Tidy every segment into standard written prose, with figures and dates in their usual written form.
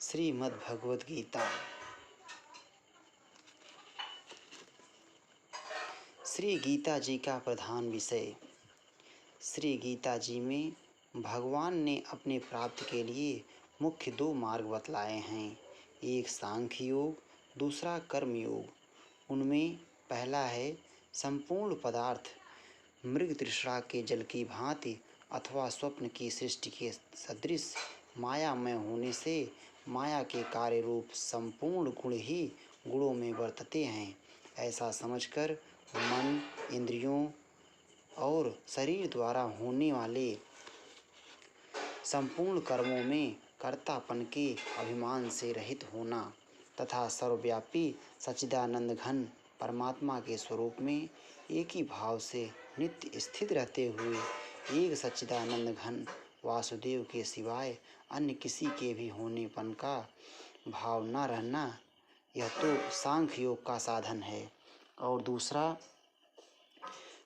श्रीमद् भगवद गीता। श्री गीता जी का प्रधान विषय। श्री गीता जी में भगवान ने अपने प्राप्ति के लिए मुख्य दो मार्ग बतलाए हैं, एक सांख्य योग, दूसरा कर्म योग। उनमें पहला है संपूर्ण पदार्थ मृग तृष्णा के जल की भांति अथवा स्वप्न की सृष्टि के सदृश मायामय होने से माया के कार्य रूप संपूर्ण गुण ही गुणों में वर्तते हैं, ऐसा समझकर मन, इंद्रियों और शरीर द्वारा होने वाले संपूर्ण कर्मों में कर्तापन के अभिमान से रहित होना तथा सर्वव्यापी सच्चिदानंद घन परमात्मा के स्वरूप में एक ही भाव से नित्य स्थित रहते हुए एक सच्चिदानंद घन वासुदेव के सिवाय अन्य किसी के भी होनेपन का भाव न रहना, यह तो सांख्य योग का साधन है। और दूसरा,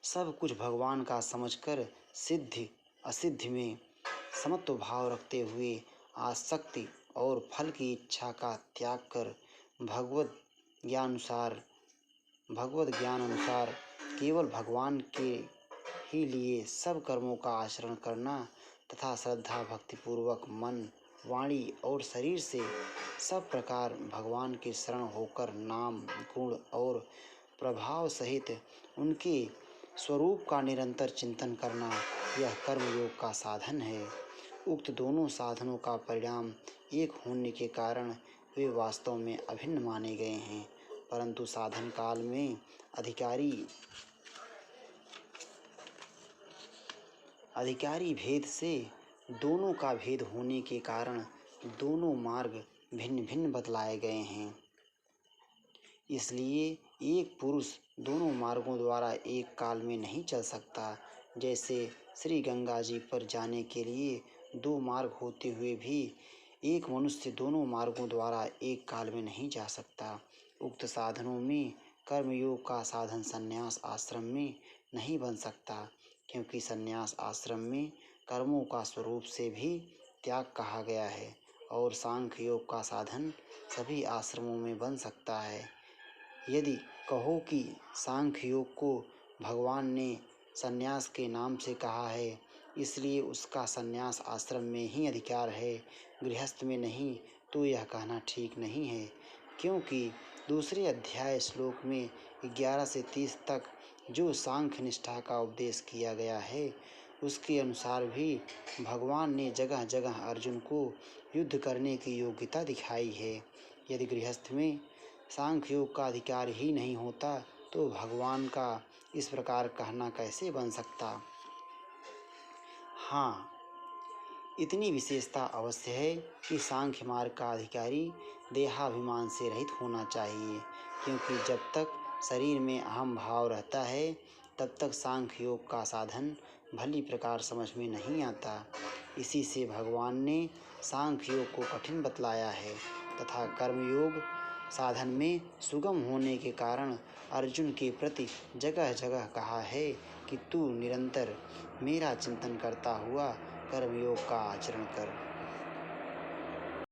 सब कुछ भगवान का समझकर सिद्धि असिद्धि में समत्व भाव रखते हुए आसक्ति और फल की इच्छा का त्याग कर भगवत ज्ञान अनुसार केवल भगवान के ही लिए सब कर्मों का आचरण करना तथा श्रद्धा भक्तिपूर्वक मन, वाणी और शरीर से सब प्रकार भगवान के शरण होकर नाम, गुण और प्रभाव सहित उनके स्वरूप का निरंतर चिंतन करना, यह कर्मयोग का साधन है। उक्त दोनों साधनों का परिणाम एक होने के कारण वे वास्तव में अभिन्न माने गए हैं, परंतु साधन काल में अधिकारी भेद से दोनों का भेद होने के कारण दोनों मार्ग भिन्न भिन्न बतलाए गए हैं। इसलिए एक पुरुष दोनों मार्गों द्वारा एक काल में नहीं चल सकता। जैसे श्री गंगा जी पर जाने के लिए दो मार्ग होते हुए भी एक मनुष्य दोनों मार्गों द्वारा एक काल में नहीं जा सकता। उक्त साधनों में कर्मयोग का साधन संन्यास आश्रम में नहीं बन सकता, क्योंकि संन्यास आश्रम में कर्मों का स्वरूप से भी त्याग कहा गया है, और सांख्य योग का साधन सभी आश्रमों में बन सकता है। यदि कहो कि सांख्य योग को भगवान ने संन्यास के नाम से कहा है, इसलिए उसका संन्यास आश्रम में ही अधिकार है, गृहस्थ में नहीं, तो यह कहना ठीक नहीं है, क्योंकि दूसरे अध्याय श्लोक में 11 से 30 तक जो सांख्य निष्ठा का उपदेश किया गया है, उसके अनुसार भी भगवान ने जगह जगह अर्जुन को युद्ध करने की योग्यता दिखाई है। यदि गृहस्थ में सांख्य योग का अधिकार ही नहीं होता, तो भगवान का इस प्रकार कहना कैसे बन सकता। हाँ, इतनी विशेषता अवश्य है कि सांख्य मार्ग का अधिकारी देहाभिमान से रहित होना चाहिए, क्योंकि जब तक शरीर में अहम भाव रहता है तब तक सांख्य योग का साधन भली प्रकार समझ में नहीं आता। इसी से भगवान ने सांख्य योग को कठिन बतलाया है तथा कर्मयोग साधन में सुगम होने के कारण अर्जुन के प्रति जगह जगह कहा है कि तू निरंतर मेरा चिंतन करता हुआ कर्मयोग का आचरण कर।